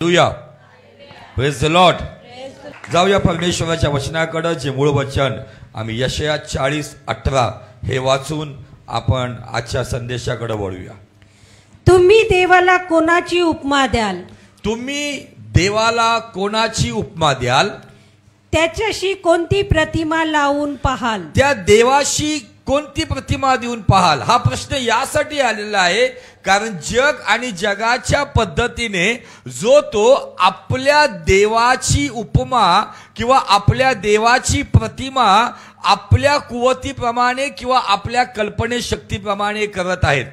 Hallelujah, praise the Lord. जाऊया परमेश्वराच्या वचनाकडे, जे मूळ वचन आम्ही यशाया 40:18 हे वाचून आपण आजच्या संदेशाकडे वळूया. तुम्ही देवाला कोणाची उपमा द्याल? तुम्ही देवाला कोणाची उपमा द्याल? त्याच्याशी कोणती प्रतिमा लावून पाहाल? त्या देवाशी कोणती प्रतिमा देऊन पाहाल? हा प्रश्न यासाठी आलेला आहे कारण जग आणि जगाच्या पद्धतीने जो तो आपल्या देवाची उपमा किंवा आपल्या देवाची प्रतिमा आपल्या कुवतीप्रमाणे किंवा आपल्या कल्पनेशक्तीप्रमाणे करत आहेत.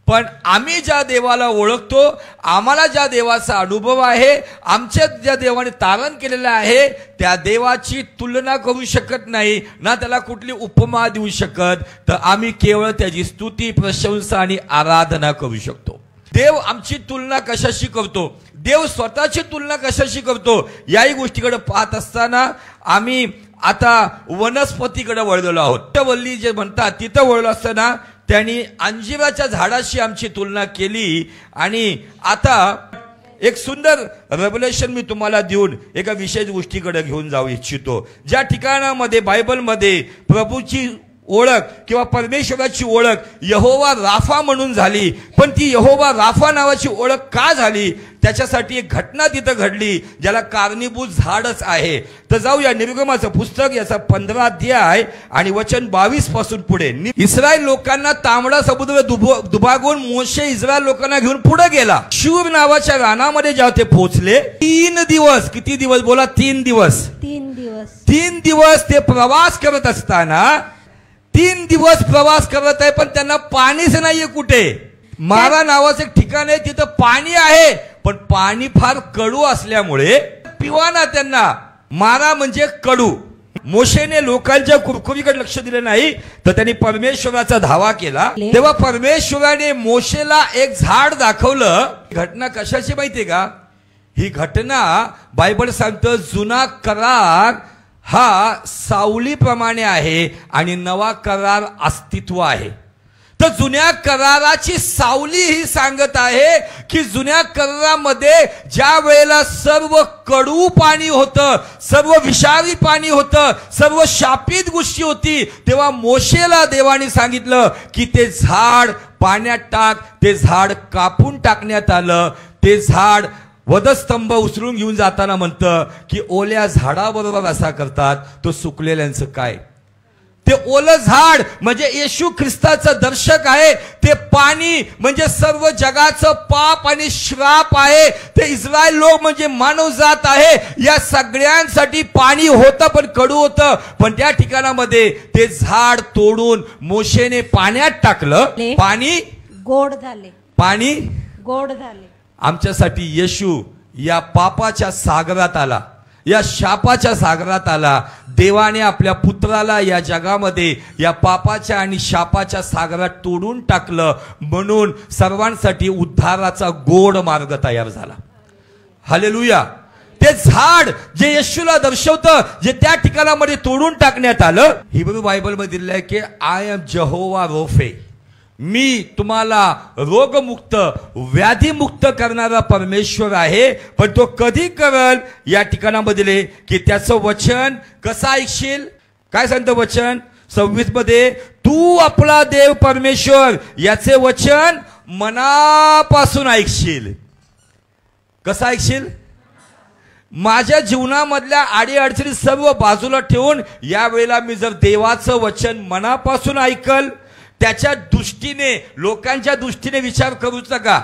पण आम्ही ज्या देवाला ओळखतो, आम्हाला ज्या देवाचा अनुभव आहे, आमच्या ज्या देवाने तारण केलेलं आहे, त्या देवाची तुलना करू शकत नाही ना त्याला कुठली उपमा देऊ शकत. तर आम्ही केवळ त्याची स्तुती, प्रशंसा आणि आराधना करू शकतो. देव आमची तुलना कशाशी करतो, देव स्वतःची तुलना कशाशी करतो, याही गोष्टीकडे पाहत असताना आम्ही आता वनस्पतीकडे वळलेलो आहोत. वल्ली जे म्हणतात तिथं वळलो असताना त्यांनी अंजिराच्या झाडाशी आमची तुलना केली. आणि आता एक सुंदर रेव्हलेशन मी तुम्हाला देऊन एका विशेष गोष्टीकडे घेऊन जाऊ इच्छितो. ज्या ठिकाणामध्ये बायबलमध्ये प्रभूची ओळख किंवा परमेश्वराची ओळख यहोवा राफा म्हणून झाली, पण ती यहोवा राफा नावाची ओळख का झाली, त्याच्यासाठी एक घटना तिथं घडली ज्याला कारणीभूत झाडच आहे. तर जाऊया निर्गमाचं पुस्तक, याचा 15 अध्याय आणि वचन 22 पासून पुढे. इस्रायल लोकांना तांबडा समुद्र दुभागून मोशे इस्रायल लोकांना घेऊन पुढे गेला. शूर नावाच्या रानामध्ये जेव्हा ते पोहोचले, 3 दिवस, किती दिवस बोला? 3 दिवस. 3 दिवस ते प्रवास करत असताना, 3 दिवस प्रवास करत आहे पण त्यांना पाणीच नाहीये कुठे. मारा नावाचं एक ठिकाण आहे, तिथं पाणी आहे पण पाणी फार कडू असल्यामुळे पिवाना त्यांना. मारा म्हणजे कडू. मोशेने लोकांच्या कुरकुरीकडे लक्ष दिलं नाही तर त्यांनी परमेश्वराचा धावा केला. तेव्हा परमेश्वराने मोशेला एक झाड दाखवलं. घटना कशाची माहितीये का? ही घटना बायबल सांगतं जुना करार हा सावलीप्रमाणे आहे आणि नवा करार अस्तित्व आहे. तर जुन्या कराराची सावली ही सांगत आहे की जुन्या करारामध्ये ज्या वेळेला सर्व कडू पाणी होतं, सर्व विषारी पाणी होतं, सर्व शापित गोष्टी होती, तेव्हा मोशेला देवाने सांगितलं की ते झाड पाण्यात टाक. ते झाड कापून टाकण्यात आलं. ते झाड वधस्तंभ उचलून घेऊन जाताना म्हणतं की ओल्या झाडाबरोबर असा करतात तो सुकलेल्यांचं काय. ते ओलं झाड म्हणजे येशू ख्रिस्ताचं दर्शक आहे. ते पाणी म्हणजे सर्व जगाचं पाप आणि श्राप आहे. ते इस्रायल लोक म्हणजे मानवजात आहे. या सगळ्यांसाठी पाणी होतं पण कडू होतं. पण त्या ठिकाणामध्ये ते झाड तोडून मोशेने पाण्यात टाकलं. पाणी गोड झाले. पाणी गोड झाले. आमच्यासाठी येशू या पापाच्या सागरात आला, या शापाच्या सागरात आला. देवाने आपल्या पुत्राला या जगामध्ये या पापाच्या आणि शापाच्या सागरात तोडून टाकलं, म्हणून सर्वांसाठी उद्धाराचा गोड मार्ग तयार झाला. हालेलुया. ते झाड जे येशूला दर्शवतं, जे त्या ठिकाणामध्ये तोडून टाकण्यात आलं. हिब्रू बायबलमध्ये दिलेलं आहे की आय एम जहोवा रोफे, मी तुम्हाला रोगमुक्त व्याधीमुक्त करणारा परमेश्वर आहे. पण तो कधी करल या ठिकाणामध्ये की त्याचं वचन कसं ऐकशील. काय सांगतं वचन 26 मध्ये? तू आपला देव परमेश्वर याचे वचन मनापासून ऐकशील. कसं ऐकशील? माझ्या जीवनामधल्या अडीअडचणी सर्व बाजूला ठेवून या वेळेला मी जर देवाचं वचन मनापासून ऐकल, त्याच्या दृष्टीने, लोकांच्या दृष्टीने विचार करूच नका,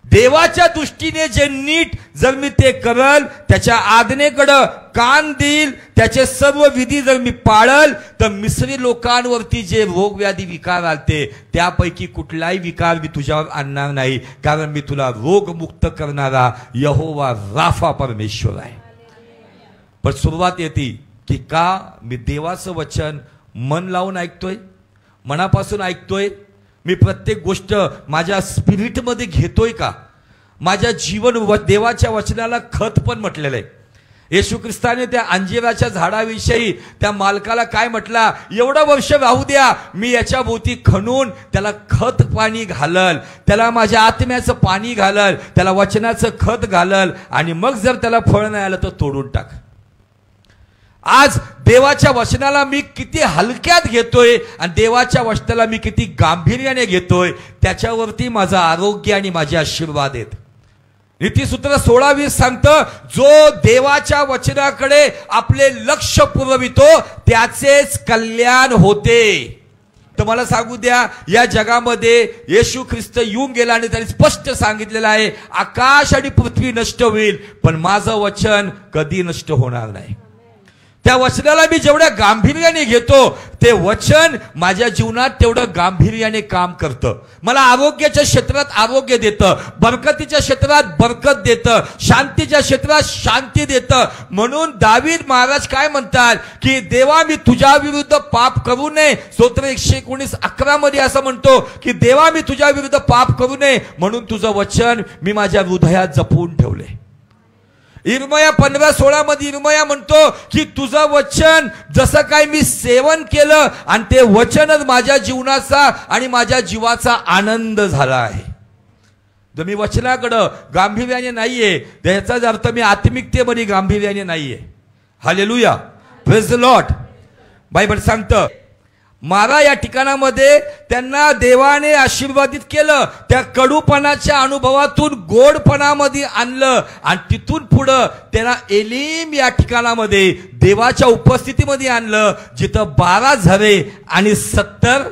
देवाच्या दृष्टीने जे नीट जर मी ते करल, त्याच्या आज्ञेकडं कान देईल, त्याचे सर्व विधी जर मी पाळल, तर मिस्री लोकांवरती जे रोग व्याधी विकार आलते त्यापैकी कुठलाही विकार मी तुझ्यावर आणणार नाही, कारण मी तुला रोगमुक्त करणारा यहोवा राफा परमेश्वर आहे. पण सुरुवात येते की का मी देवाचं वचन मन लावून ऐकतोय, मनापासून ऐकतोय, मी प्रत्येक गोष्ट माझ्या स्पिरिटमध्ये घेतोय का, माझ्या जीवन देवाच्या वचनाला खत पण म्हटलेलं आहे. येशू ख्रिस्ताने त्या अंजिराच्या झाडाविषयी त्या मालकाला काय म्हटला, एवढं वर्ष राहू द्या, मी याच्या भोवती खणून त्याला खत पाणी घालल, त्याला माझ्या आत्म्याचं पाणी घालल, त्याला वचनाचं खत घालल, आणि मग जर त्याला फळ नाही आलं तर तोडून टाक. आज देवाच्या वचनाला मी किती हलक्यात घेतोय आणि देवाच्या वचनाला मी किती गांभीर्याने घेतोय, त्याच्यावरती माझं आरोग्य आणि माझे आशीर्वाद आहेत. नीतिसूत्र 16:20 सांगतं, जो देवाच्या वचनाकडे आपले लक्ष पुरवितो त्याचेच कल्याण होते. तर मला सांगू द्या, या जगामध्ये येशू ख्रिस्त येऊन गेला आणि त्यांनी स्पष्ट सांगितलेलं आहे, आकाश आणि पृथ्वी नष्ट होईल पण माझं वचन कधी नष्ट होणार नाही. त्या वचनाला मी जेवढ्या गांभीर्याने घेतो ते वचन माझ्या जीवनात तेवढं गांभीर्याने काम करतं. मला आरोग्याच्या क्षेत्रात आरोग्य देतं, बरकतीच्या क्षेत्रात बरकत देतं, शांतीच्या क्षेत्रात शांती देतं. म्हणून दावीद महाराज काय म्हणतात की देवा मी तुझ्या विरुद्ध पाप करू नये. स्तोत्र 119:11 मध्ये असं म्हणतो की देवा मी तुझ्या विरुद्ध पाप करू नये म्हणून तुझं वचन मी माझ्या हृदयात जपून ठेवले. इर्मया 15:16 मध्ये इर्मया म्हणतो की तुझं वचन जसं काय मी सेवन केलं आणि ते वचनच माझ्या जीवनाचा आणि माझ्या जीवाचा आनंद झाला आहे. जर मी वचनाकडं गांभीर्याने नाहीये त्याचाच अर्थ मी आत्मिकतेमध्ये गांभीर्याने नाहीये. Hallelujah, praise the Lord. Bible सांगतं मारा या ठिकाणामध्ये त्यांना देवाने आशीर्वादित केलं, त्या कडूपणाच्या अनुभवातून गोडपणामध्ये आणलं आणि तिथून पुढं त्यांना एलीम या ठिकाणामध्ये देवाच्या उपस्थितीमध्ये आणलं, जिथं 12 झरे आणि 70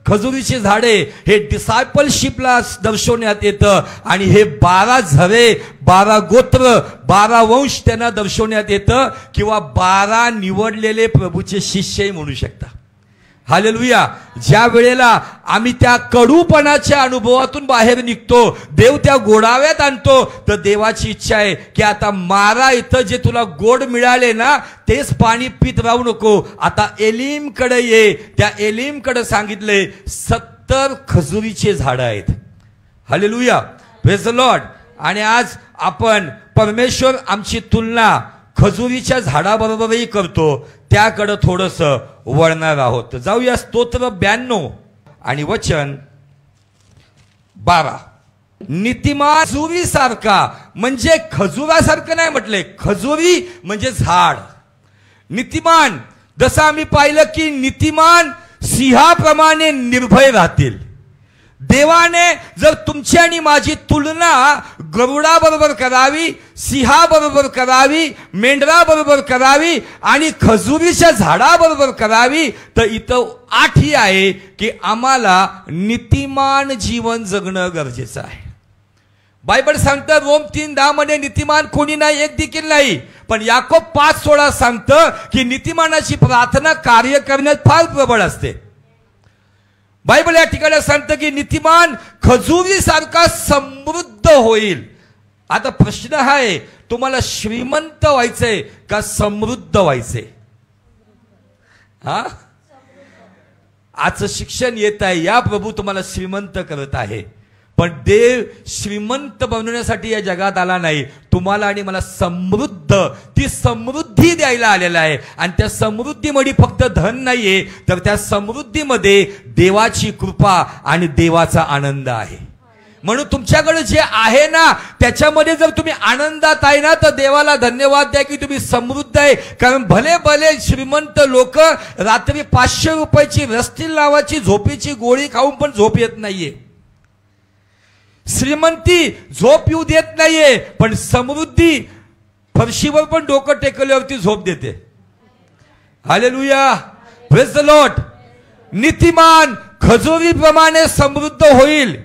खजुरीची झाडे हे डिसायपलशिपला दर्शवण्यात येतं. आणि हे 12 झरे, 12 गोत्र, 12 वंश त्यांना दर्शवण्यात येतं, किंवा 12 निवडलेले प्रभूचे शिष्यही म्हणू शकता. हालेलुया. ज्या वेळेला आम्ही त्या कडूपणाच्या अनुभवातून बाहेर निघतो, देव त्या गोडाव्यात आणतो, तर देवाची इच्छा आहे की आता मारा इथं जे तुला गोड मिळाले ना तेच पाणी पित राहू नको, आता एलीम कडे ये. त्या एलीम कडे सांगितले 70 खजुरीचे झाड आहेत. Hallelujah, praise the Lord. आणि आज आपण परमेश्वर आमची तुलना खजुरीच्या झाडाबरोबरही करतो, त्याकडे थोडस वळणार आहोत. जाऊया स्तोत्र 92 आणि वचन 12. नीतिमान खजुरी सारखा, म्हणजे खजुरासारखं नाही म्हटले, खजुरी म्हणजे झाड. नीतिमान, जसं आम्ही पाहिलं की नीतिमान सिंहाप्रमाणे निर्भय राहतील. देवाने जर तुमची आणि माझी तुलना गरुडाबरोबर करावी, सिंहाबरोबर करावी, मेंढराबरोबर करावी आणि खजुरीच्या झाडाबरोबर करावी, तर इथं 8 ही आहे की आम्हाला नीतिमान जीवन जगणं गरजेचं आहे. बायबल सांगतं रोम 3:10 मध्ये नीतिमान कोणी नाही, एक देखील नाही. पण याकोब 5:16 सांगतं की नीतिमानाची प्रार्थना कार्य करण्यात फार प्रबळ असते. बायबल या ठिकाणी सांगतं की नीतिमान खजुरी सारखा समृद्ध होईल. आता प्रश्न आहे, तुम्हाला श्रीमंत व्हायचंय का समृद्ध व्हायचंय? आजचं शिक्षण येत आहे, या प्रभू तुम्हाला श्रीमंत करत आहे. पण देव श्रीमंत बनवण्यासाठी या जगात आला नाही, तुम्हाला आणि मला समृद्ध, ती समृद्धी द्यायला आलेला आहे. आणि त्या समृद्धीमध्ये फक्त धन नाहीये, तर त्या समृद्धीमध्ये देवाची कृपा आणि देवाचा आनंद आहे. म्हणून तुमच्याकडे जे आहे ना त्याच्यामध्ये जर तुम्ही आनंदात आहे ना, तर देवाला धन्यवाद द्या की तुम्ही समृद्ध आहे. कारण भले भले श्रीमंत लोक रात्री 500 रुपयाची रस्तील नावाची झोपेची गोळी खाऊन पण झोप येत नाहीये. श्रीमंती झोप येऊ देत नाहीये, पण समृद्धी फरशीवर पण डोकं टेकल्यावरती झोप देते. Hallelujah, praise the Lord. नीतिमान खजुरीप्रमाणे समृद्ध होईल.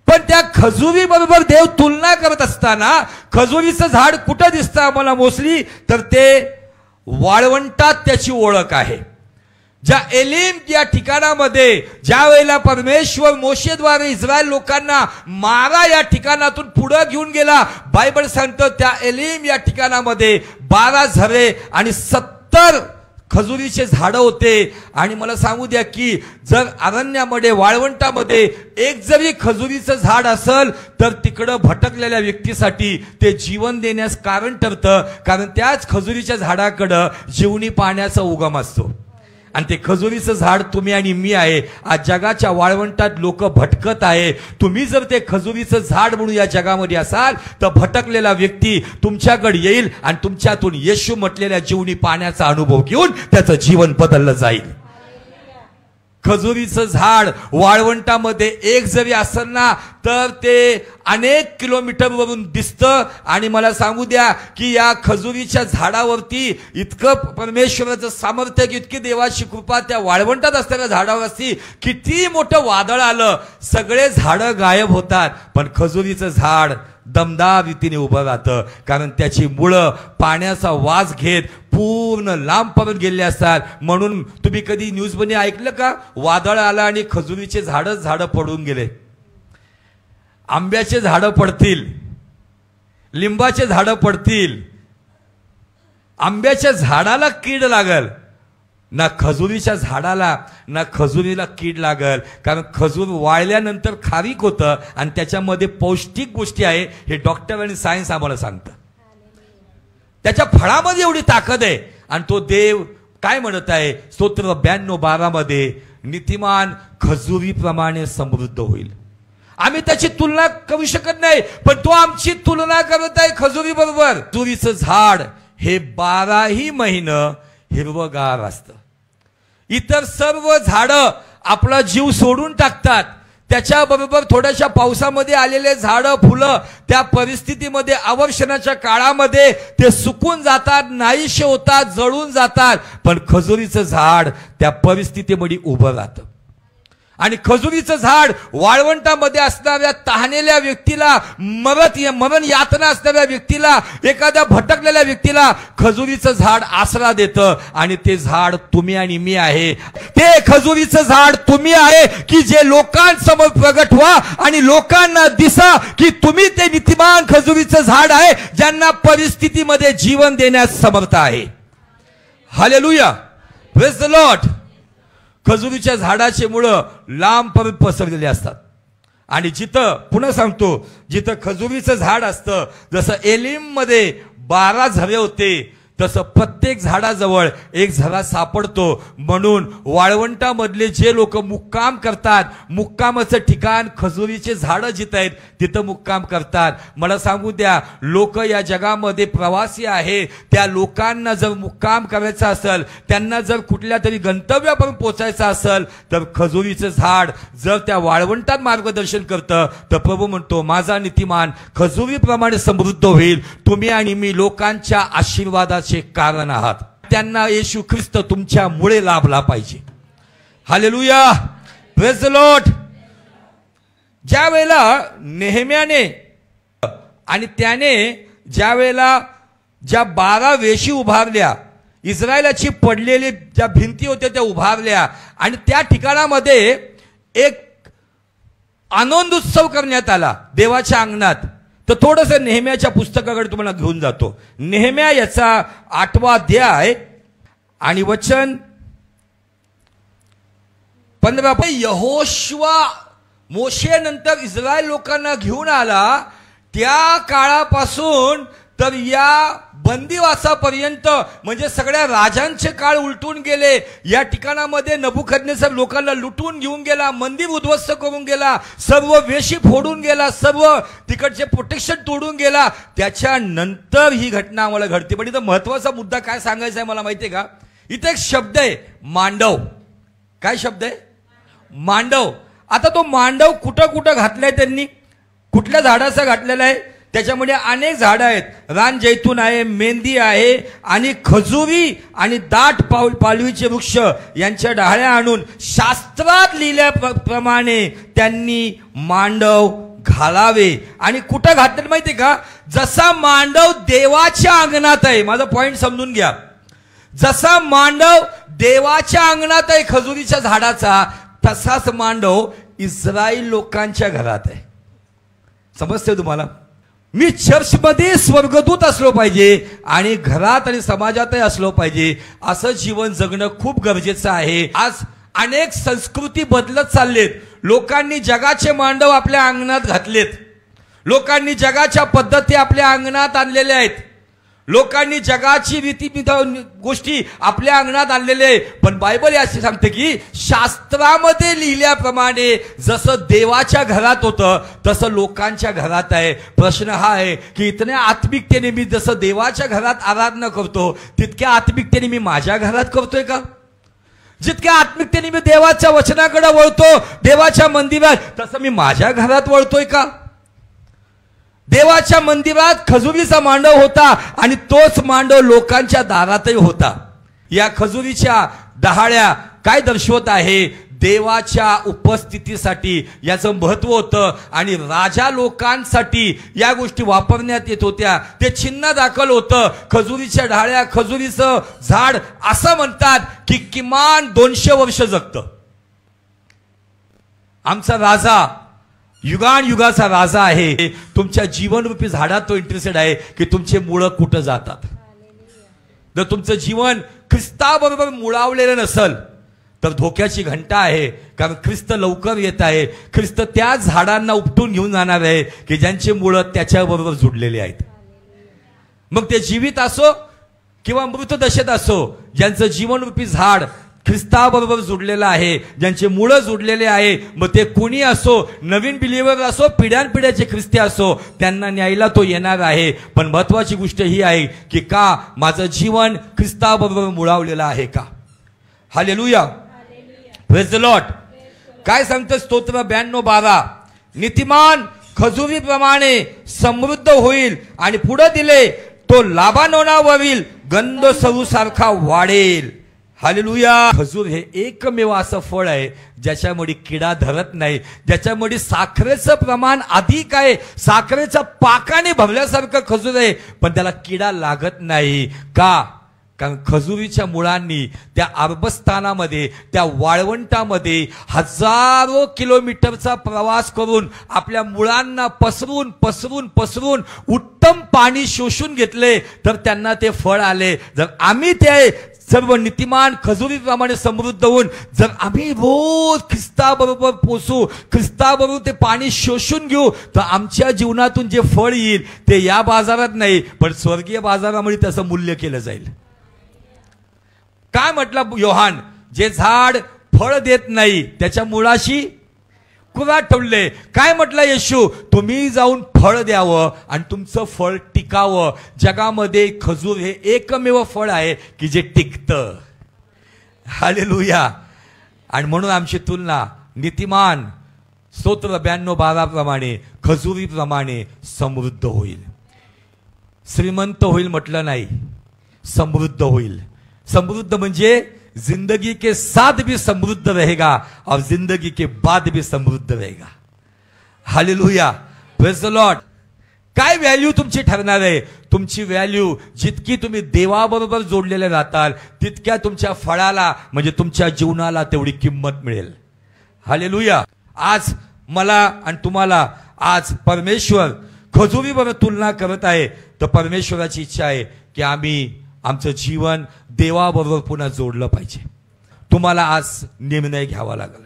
पण त्या खजुरी बरोबर देव तुलना करत असताना खजुरीचं झाड कुठं दिसतं आम्हाला मोस्टली, तर ते वाळवंटात त्याची ओळख आहे. ज्या एलीम या ठिकाणामध्ये ज्या वेळेला परमेश्वर मोशेद्वारे इस्रायल लोकांना मारा या ठिकाणातून पुढे घेऊन गेला, बायबल सांगतं त्या एलीम या ठिकाणामध्ये 12 झरे आणि 70 खजुरीचे झाडं होते. आणि मला सांगू द्या की जर अरण्यामध्ये वाळवंटामध्ये एक जरी खजुरीचं झाड असेल तर तिकडं भटकलेल्या व्यक्तीसाठी ते जीवन देण्यास कारण ठरतं. कारण त्याच खजुरीच्या झाडाकडं जीवनी पाण्याचा उगम असतो. आणि ते खजुरीचं झाड तुम्ही आणि मी आहे. आज जगाच्या वाळवंटात लोक भटकत आहे. तुम्ही जर ते खजुरीचं झाड म्हणून या जगामध्ये असाल तर भटकलेला व्यक्ती तुमच्याकडे येईल आणि तुमच्यातून येशू म्हटलेल्या जीवनी पाण्याचा अनुभव घेऊन त्याचं जीवन बदललं जाईल. खजुरीचं झाड वाळवंटामध्ये एक जरी असेल ना तर ते अनेक किलोमीटरवरून दिसतं. आणि मला सांगू द्या की या खजुरीच्या झाडावरती इतकं परमेश्वराचं सामर्थ्य, इतकी देवाची कृपा त्या वाळवंटात असणाऱ्या झाडावर असती. किती मोठं वादळ आलं सगळे झाडं गायब होतात, पण खजुरीचं झाड दमदार रीतीने उभं राहतं. कारण त्याची मुळं पाण्याचा वास घेत पूर्ण लांबपर्यंत गेले असतात. म्हणून तुम्ही कधी न्यूजमध्ये ऐकलं का वादळ आलं आणि खजुरीचे झाडं पडून गेले. आंब्याचे झाडं पडतील, लिंबाचे झाडं पडतील, आंब्याच्या झाडाला कीड लागल ना खजुरीच्या झाडाला ना खजुरीला कीड लागल. कारण खजूर वाळल्यानंतर खारीक होतं आणि त्याच्यामध्ये पौष्टिक गोष्टी आहे हे डॉक्टर आणि सायन्स आम्हाला सांगतं. त्याच्या फळामध्ये एवढी ताकद आहे. आणि तो देव काय म्हणत आहे स्तोत्र 92:12 मध्ये, नीतिमान खजुरीप्रमाणे समृद्ध होईल. आम्ही त्याची तुलना करू शकत नाही, पण तो आमची तुलना करत आहे खजुरी बरोबर. खजुरीचं झाड हे 12ही महिने हिरवगार असतं. इतर सर्व झाडं आपला जीव सोडून टाकतात. त्याच्याबरोबर थोड्याशा पावसामध्ये आलेले झाडं फुलं त्या परिस्थितीमध्ये अवर्षणाच्या काळामध्ये ते सुकून जातात, नाहीसे होतात, जळून जातात. पण खजुरीचं झाड त्या परिस्थितीमध्ये उभं राहतं. आणि खजुरीचं झाड वाळवंटामध्ये असणाऱ्या तहानेल्या व्यक्तीला, मरण यातना असणाऱ्या व्यक्तीला, एखाद्या भटकलेल्या व्यक्तीला खजुरीचं झाड आसरा देतं. आणि ते झाड तुम्ही आणि मी आहे. ते खजुरीचं झाड तुम्ही आहे की जे लोकांसमोर प्रगट व्हा आणि लोकांना दिसा की तुम्ही ते नीतिमान खजुरीचं झाड आहे ज्यांना परिस्थितीमध्ये जीवन देण्यास समर्थ आहे. Hallelujah, praise the Lord. खजुरीच्या झाडाचे मुळं लांबपर्यंत पसरलेले असतात. आणि जिथं, पुन्हा सांगतो, जिथं खजुरीचं झाड असतं, जसं एलिम मध्ये 12 झरे होते तसं प्रत्येक झाडाजवळ एक झरा सापडतो. म्हणून वाळवंटामधले जे लोक मुक्काम करतात, मुक्कामाचं ठिकाण खजुरीचे झाडं जिथं आहेत तिथं मुक्काम करतात. मला सांगू द्या, लोक या जगामध्ये प्रवासी आहे. त्या लोकांना जर मुक्काम करायचा असेल, त्यांना जर कुठल्या तरी गंतव्यापर्यंत पोहोचायचं असेल तर खजुरीचं झाड जर त्या वाळवंटात मार्गदर्शन करतं तर प्रभू म्हणतो माझा नीतिमान खजुरीप्रमाणे समृद्ध होईल. तुम्ही आणि मी लोकांच्या आशीर्वादाचे कारण आहात. त्यांना येशू ख्रिस्त तुमच्यामुळे लाभला पाहिजे. Hallelujah, praise the Lord. ज्या वेळेला नेहम्याने आणि त्याने ज्या वेळेला ज्या 12 वेशी उभारल्या, इस्रायलाची पडलेली ज्या भिंती होत्या त्या उभारल्या आणि त्या ठिकाणामध्ये एक आनंद उत्सव करण्यात आला देवाच्या अंगणात. तर थोडंसं नेहम्याच्या पुस्तकाकडे तुम्हाला घेऊन जातो. नेहम्या याचा 8वा अध्याय आणि वचन 15. यहोशुआ मोशे नंतर इस्रायल लोकांना घेऊन आला त्या काळापासून तर या बंदिवासापर्यंत, म्हणजे सगळ्या राजांचे काळ उलटून गेले. या ठिकाणामध्ये नबुकदनेस्सर लोकांना लुटून घेऊन गेला, मंदिर उद्ध्वस्त करून गेला, सर्व वेशी फोडून गेला, सर्व तिकडचे प्रोटेक्शन तोडून गेला. त्याच्यानंतर ही घटना आम्हाला घडते. पण इथं महत्वाचा मुद्दा काय सांगायचा आहे मला माहितीये का? इथे एक शब्द आहे मांडव. काय शब्द आहे? मांडव. आता तो मांडव कुठं कुठं घातलाय त्यांनी, कुठल्या झाडाचा घातलेला आहे? त्याच्यामध्ये अनेक झाडं आहेत. रान जैतून आहे, मेंदी आहे आणि खजुरी आणि दाट पालवीचे वृक्ष यांच्या डाळ्या आणून शास्त्रात लिहिल्याप्रमाणे त्यांनी मांडव घालावे. आणि कुठं घातलं माहितीये का? जसा मांडव देवाच्या अंगणात आहे, माझा पॉइंट समजून घ्या, जसा मांडव देवाच्या अंगणात आहे खजुरीच्या झाडाचा, तसाच मांडव इस्रायल लोकांच्या घरात आहे. समजते तुम्हाला? मी चर्चमध्ये स्वर्गदूत असलो पाहिजे आणि घरात आणि समाजातही असलो पाहिजे, असं जीवन जगणं खूप गरजेचं आहे. आज अनेक संस्कृती बदलत चाललेत. लोकांनी जगाचे मांडव आपल्या अंगणात घातलेत. लोकांनी जगाच्या पद्धती आपल्या अंगणात आणलेल्या आहेत. लोकांनी जगाची रीती गोष्टी आपल्या अंगणात आणलेले आहे. पण बायबल असे सांगते की शास्त्रामध्ये लिहिल्याप्रमाणे जसं देवाच्या घरात होतं तसं लोकांच्या घरात आहे. प्रश्न हा आहे की इतक्या आत्मिकतेने मी जसं देवाच्या घरात आराधना करतो तितक्या आत्मिकतेने मी माझ्या घरात करतोय का? जितक्या आत्मिकतेने मी देवाच्या वचनाकडे वळतो, देवाच्या मंदिरात, तसं मी माझ्या घरात वळतोय का? देवाच्या मंदिरात खजुरीचा मांडव होता आणि तोच मांडव लोकांच्या दारातही होता. या खजुरीच्या डहाळ्या काय दर्शवत आहे? देवाच्या उपस्थितीसाठी याचं महत्व होतं आणि राजा लोकांसाठी या गोष्टी वापरण्यात येत होत्या. ते चिन्ह दाखल होतं. खजुरीच्या डहाळ्या, खजुरीचं झाड असं म्हणतात की किमान 200 वर्ष जगतं. आमचा राजा युगान युगाचा राजा आहे. तुमच्या जीवनरूपी झाडात तो इंटरेस्टेड आहे की तुमचे मुळं कुठं जातात. जर तुमचं जीवन ख्रिस्ताबरोबर मुळावलेलं नसेल तर धोक्याची घंटा आहे. कारण ख्रिस्त लवकर येत आहे. ख्रिस्त त्या झाडांना उपटून घेऊन जाणार आहे की ज्यांचे मुळं त्याच्याबरोबर जुडलेले आहेत. मग ते जीवित असो किंवा मृत दशेत असो, ज्यांचं जीवनरूपी झाड ख्रिस्ताबरोबर जुडलेलं आहे, ज्यांचे मुळं जुडलेले आहे, मग ते कोणी असो, नवीन बिलीवर असो, पिढ्यानपिढ्याचे ख्रिस्ती असो, त्यांना न्यायला तो येणार आहे. पण महत्वाची गोष्ट ही आहे की का माझं जीवन ख्रिस्ताबरोबर मुळावलेलं आहे का? Hallelujah, praise the Lord. काय सांगतं स्तोत्र 92:12? नीतिमान खजुरीप्रमाणे समृद्ध होईल आणि पुढे दिले तो लाबानोनावरील गंध सरूसारखा वाढेल. हालेलुया. खजूर हे एकमेव असं फळ आहे ज्याच्यामध्ये किडा धरत नाही, ज्याच्यामध्ये साखरेचं प्रमाण अधिक आहे. साखरेच्या पाकाने भरल्यासारखं खजूर आहे पण त्याला किडा लागत नाही. का? कारण खजुरीच्या मुळांनी त्या अरबस्थानामध्ये, त्या वाळवंटामध्ये हजारो किलोमीटरचा प्रवास करून आपल्या मुळांना पसरून पसरून पसरून उत्तम पाणी शोषून घेतले तर त्यांना ते फळ आले. जर आम्ही ते सर्व नीतिमान खजुरीप्रमाणे समृद्ध होऊन जर आम्ही रोज ख्रिस्ताबरोबर पोचू, ख्रिस्ताबरोबर ते पाणी शोषून घेऊ, तर आमच्या जीवनातून जे फळ येईल ते या बाजारात नाही पण स्वर्गीय बाजारामध्ये त्याचं मूल्य केलं जाईल. काय म्हटलं योहान? जे झाड फळ देत नाही त्याच्या मुळाशी कुऱ्हाड ठेवले. काय म्हटलं येशू? तुम्ही जाऊन फळ द्यावं आणि तुमचं फळ टिकावं. जगामध्ये खजूर हे एकमेव फळ आहे की जे टिकतं. हालेलुया. आणि म्हणून आमची तुलना नीतिमान स्तोत्र 92:12 प्रमाणे खजुरीप्रमाणे समृद्ध होईल. श्रीमंत होईल म्हटलं नाही, समृद्ध होईल. समृद्ध म्हणजे जिंदगी के साथ भी समृद्ध रहेगा और जिंदगी के बाद भी समृद्ध रहेगा. Hallelujah, praise the Lord. काय व्हॅल्यू तुमची ठरणार आहे? तुमची व्हॅल्यू जितकी तुम्ही देवाबरोबर जोडलेले राहताल तितक्या तुमच्या फळाला म्हणजे तुमच्या जीवनाला तेवढी किंमत मिळेल. हालेलुया. आज मला आणि तुम्हाला आज परमेश्वर खजुरीबरोबर तुलना करत आहे तर परमेश्वराची इच्छा आहे की आम्ही आमचं जीवन देवाबरोबर पुन्हा जोडलं पाहिजे. तुम्हाला आज निर्णय घ्यावा लागेल,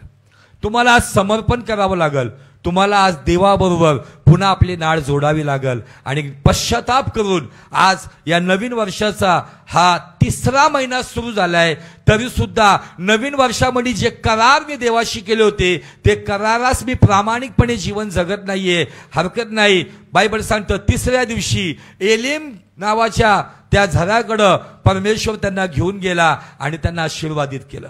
तुम्हाला आज समर्पण करावं लागेल, तुम्हाला आज देवाबरोबर पुन्हा आपली नाळ जोडावी लागेल आणि पश्चाताप करून आज या नवीन वर्षाचा हा 3रा महिना सुरू झालाय तरी सुद्धा नवीन वर्षामध्ये जे करार मी देवाशी केले होते ते करारास मी प्रामाणिकपणे जीवन जगत नाहीये. हरकत नाही. बायबल सांगतं 3ऱ्या दिवशी एलिम नावाच्या त्या झाडाकडं परमेश्वर त्यांना घेऊन गेला आणि त्यांना आशीर्वादित केलं.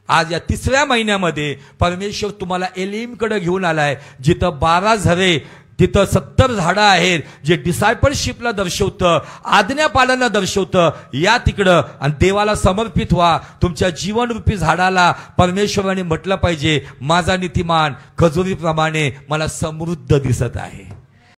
आज या 3ऱ्या महिन्यामध्ये परमेश्वर तुम्हाला एलिमकडे घेऊन आलाय, जिथं 12 झरे, तिथं 70 झाडं आहेत, जे डिसायपलशिपला दर्शवतं, आज्ञापालनाला दर्शवतं. या तिकडं आणि देवाला समर्पित व्हा. तुमच्या जीवनरूपी झाडाला परमेश्वराने म्हटलं पाहिजे माझा नीतिमान खजुरीप्रमाणे मला समृद्ध दिसत आहे.